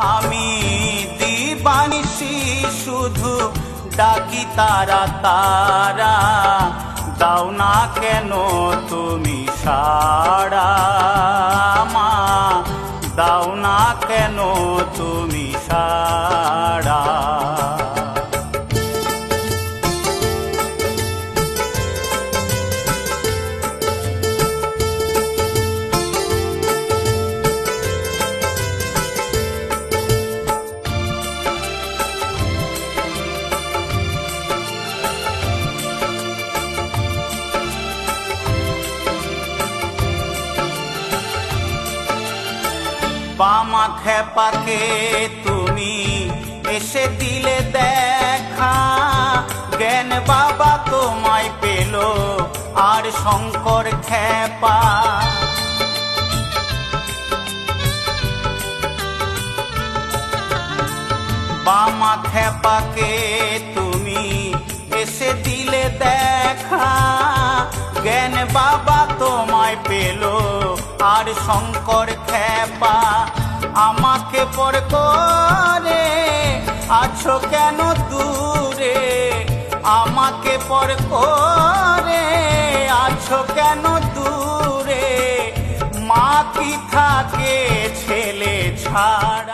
আমি দিবানিশি শুধু ডাকি তারা তারা, দাও না কেন তুমি সাড়া মা, দাও না কেন তুমি সাড়া। বামা খেপাকে তুমি এসে দিলে দেখা, জ্ঞান বাবা তোমায় পেল আর শঙ্কর খেপা। বামা খেপাকে তুমি এসে দিলে দেখা, জ্ঞান বাবা তোমায় পেল আর শঙ্কর খেপা। আমাকে পর করে আছো কেন দূরে, আমাকে পর করে আছো কেন দূরে, মা কি থাকে ছেলে ছাড়া।